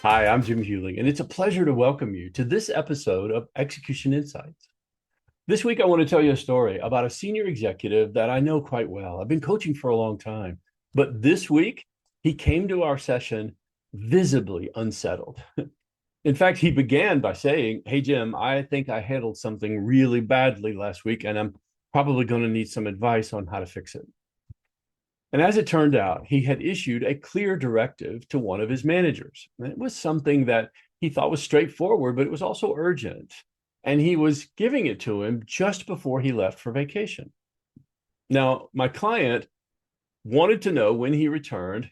Hi, I'm Jim Huling, and it's a pleasure to welcome you to this episode of Execution Insights. This week, I want to tell you a story about a senior executive that I know quite well. I've been coaching for a long time, but this week, he came to our session visibly unsettled. In fact, he began by saying, "Hey, Jim, I think I handled something really badly last week, and I'm probably going to need some advice on how to fix it." And as it turned out, he had issued a clear directive to one of his managers. And it was something that he thought was straightforward, but it was also urgent. And he was giving it to him just before he left for vacation. Now, my client wanted to know when he returned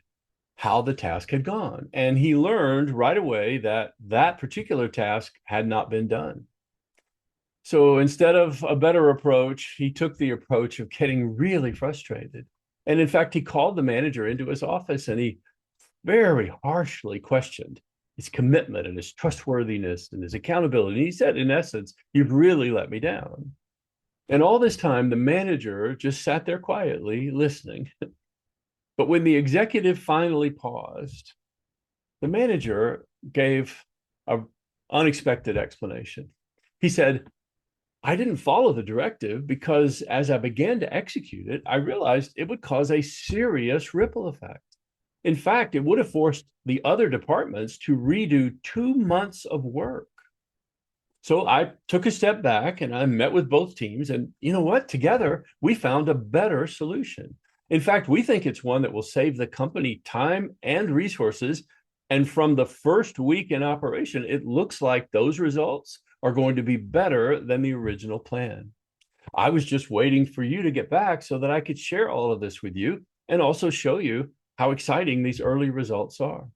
how the task had gone. And he learned right away that that particular task had not been done. So instead of a better approach, he took the approach of getting really frustrated. And in fact, he called the manager into his office and he very harshly questioned his commitment and his trustworthiness and his accountability. And he said, in essence, "You've really let me down." And all this time, the manager just sat there quietly listening. But when the executive finally paused, the manager gave an unexpected explanation. He said, "I didn't follow the directive because as I began to execute it, I realized it would cause a serious ripple effect. In fact, it would have forced the other departments to redo 2 months of work. So I took a step back and I met with both teams. And you know what? Together, we found a better solution. In fact, we think it's one that will save the company time and resources. And from the first week in operation, it looks like those results are going to be better than the original plan. I was just waiting for you to get back so that I could share all of this with you and also show you how exciting these early results are."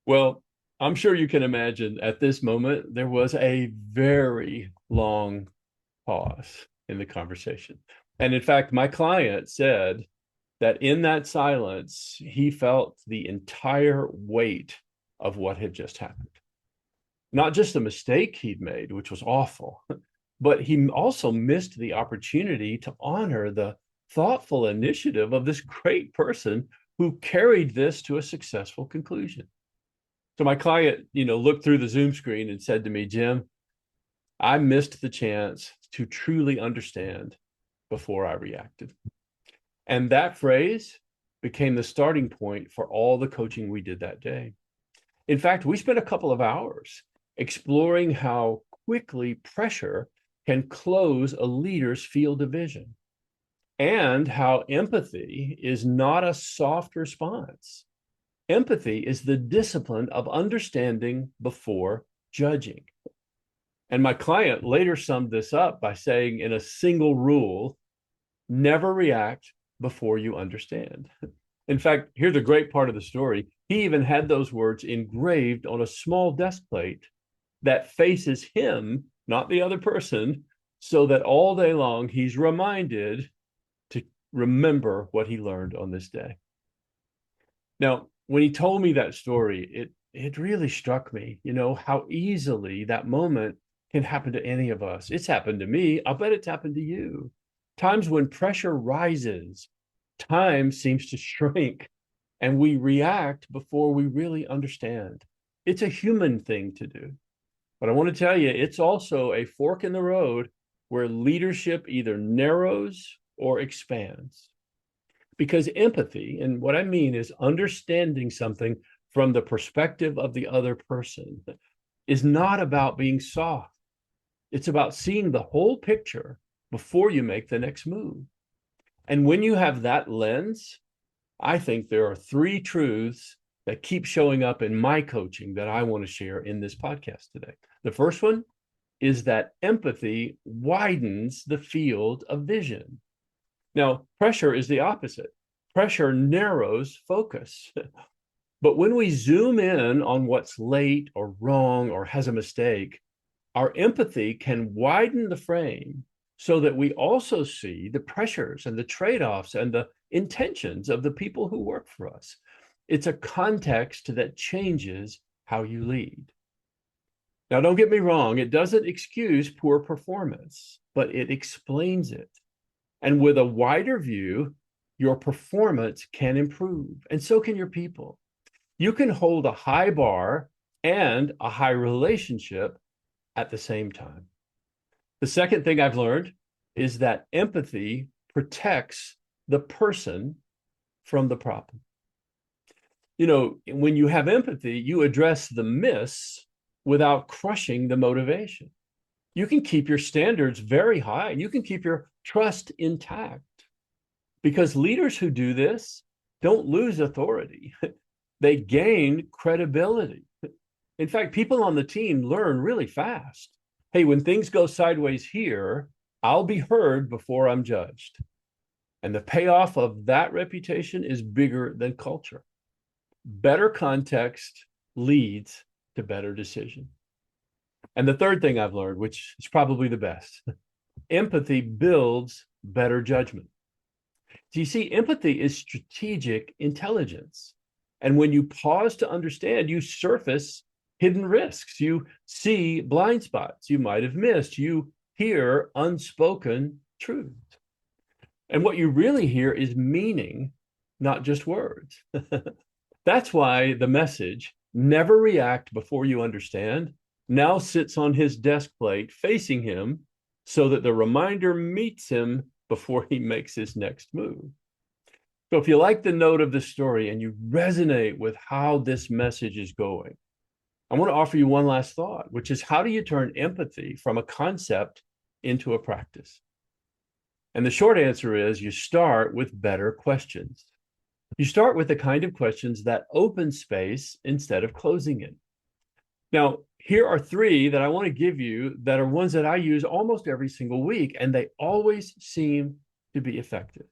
Well, I'm sure you can imagine at this moment, there was a very long pause in the conversation. And in fact, my client said that in that silence, he felt the entire weight of what had just happened. Not just the mistake he'd made, which was awful, but he also missed the opportunity to honor the thoughtful initiative of this great person who carried this to a successful conclusion. So my client, looked through the Zoom screen and said to me, "Jim, I missed the chance to truly understand before I reacted." And that phrase became the starting point for all the coaching we did that day. In fact, we spent a couple of hours exploring how quickly pressure can close a leader's field of vision and how empathy is not a soft response. Empathy is the discipline of understanding before judging. And my client later summed this up by saying, in a single rule, never react before you understand. In fact, here's a great part of the story. He even had those words engraved on a small desk plate that faces him, not the other person, so that all day long he's reminded to remember what he learned on this day. Now, when he told me that story, it really struck me, how easily that moment can happen to any of us. It's happened to me. I'll bet it's happened to you. Times when pressure rises, time seems to shrink, and we react before we really understand. It's a human thing to do. But I want to tell you, it's also a fork in the road where leadership either narrows or expands. Because empathy, and what I mean is understanding something from the perspective of the other person, is not about being soft. It's about seeing the whole picture before you make the next move. And when you have that lens, I think there are three truths that keep showing up in my coaching that I want to share in this podcast today. The first one is that empathy widens the field of vision. Now, pressure is the opposite. Pressure narrows focus. But when we zoom in on what's late or wrong or has a mistake, our empathy can widen the frame so that we also see the pressures and the trade-offs and the intentions of the people who work for us. It's a context that changes how you lead. Now, don't get me wrong, it doesn't excuse poor performance, but it explains it. And with a wider view, your performance can improve, and so can your people. You can hold a high bar and a high relationship at the same time. The second thing I've learned is that empathy protects the person from the problem. You know, when you have empathy, you address the miss without crushing the motivation. You can keep your standards very high. You can keep your trust intact because leaders who do this don't lose authority. They gain credibility. In fact, people on the team learn really fast. Hey, when things go sideways here, I'll be heard before I'm judged. And the payoff of that reputation is bigger than culture. Better context leads to better decision. And the third thing I've learned, which is probably the best, empathy builds better judgment. So you see, empathy is strategic intelligence. And when you pause to understand, you surface hidden risks. You see blind spots you might have missed. You hear unspoken truths. And what you really hear is meaning, not just words. That's why the message, never react before you understand, now sits on his desk plate facing him so that the reminder meets him before he makes his next move. So if you like the note of the story and you resonate with how this message is going, I want to offer you one last thought, which is how do you turn empathy from a concept into a practice? And the short answer is you start with better questions. You start with the kind of questions that open space instead of closing it. Now, here are three that I want to give you that are ones that I use almost every single week, and they always seem to be effective.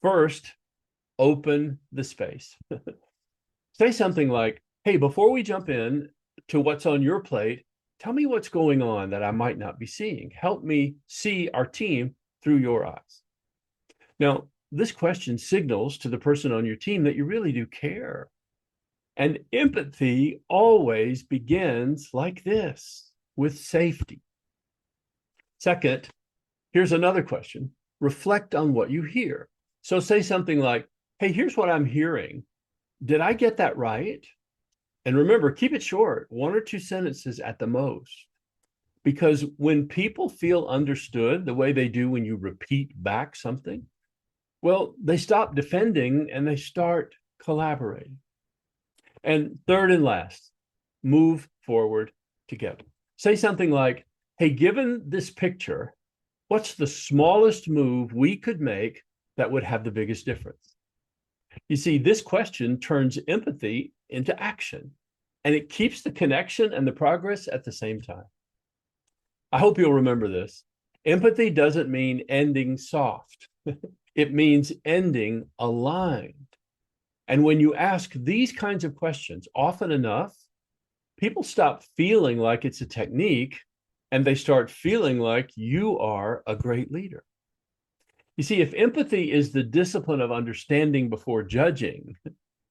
First, open the space. Say something like, hey, before we jump in to what's on your plate, tell me what's going on that I might not be seeing. Help me see our team through your eyes. Now, this question signals to the person on your team that you really do care. And empathy always begins like this, with safety. Second, here's another question. Reflect on what you hear. So say something like, hey, here's what I'm hearing. Did I get that right? And remember, keep it short, 1 or 2 sentences at the most. Because when people feel understood the way they do when you repeat back something, well, they stop defending and they start collaborating. And third and last, move forward together. Say something like, hey, given this picture, what's the smallest move we could make that would have the biggest difference? You see, this question turns empathy into action, and it keeps the connection and the progress at the same time. I hope you'll remember this. Empathy doesn't mean ending soft. It means ending aligned. And when you ask these kinds of questions often enough, people stop feeling like it's a technique and they start feeling like you are a great leader. You see, if empathy is the discipline of understanding before judging,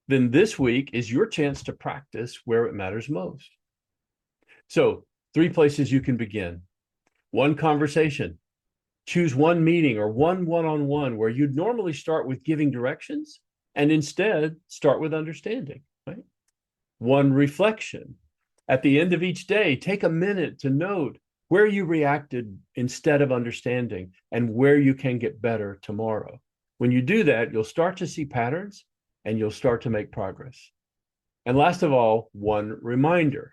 then this week is your chance to practice where it matters most. So, 3 places you can begin. 1 conversation. Choose 1 meeting or 1 one-on-one where you'd normally start with giving directions and instead start with understanding, right? 1 reflection. At the end of each day, take a minute to note where you reacted instead of understanding and where you can get better tomorrow. When you do that, you'll start to see patterns and you'll start to make progress. And last of all, 1 reminder.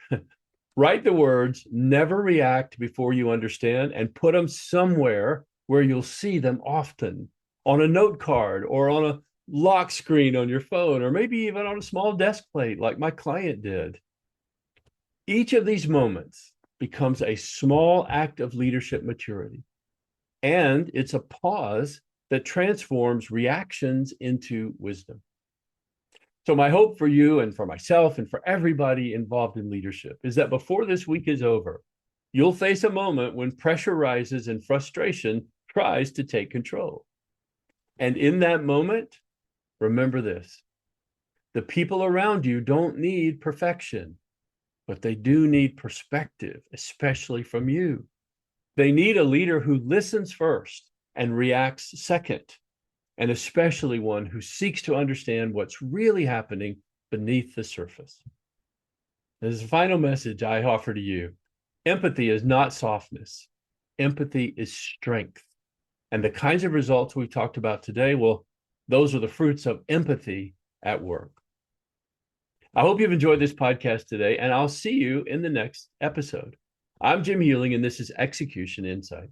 Write the words, never react before you understand, and put them somewhere where you'll see them often, on a note card or on a lock screen on your phone, or maybe even on a small desk plate like my client did. Each of these moments becomes a small act of leadership maturity, and it's a pause that transforms reactions into wisdom. So my hope for you and for myself and for everybody involved in leadership is that before this week is over, you'll face a moment when pressure rises and frustration tries to take control. And in that moment, remember this: the people around you don't need perfection, but they do need perspective, especially from you. They need a leader who listens first and reacts second, and especially one who seeks to understand what's really happening beneath the surface. As a final message I offer to you, empathy is not softness. Empathy is strength. And the kinds of results we've talked about today, well, those are the fruits of empathy at work. I hope you've enjoyed this podcast today, and I'll see you in the next episode. I'm Jim Huling, and this is Execution Insight.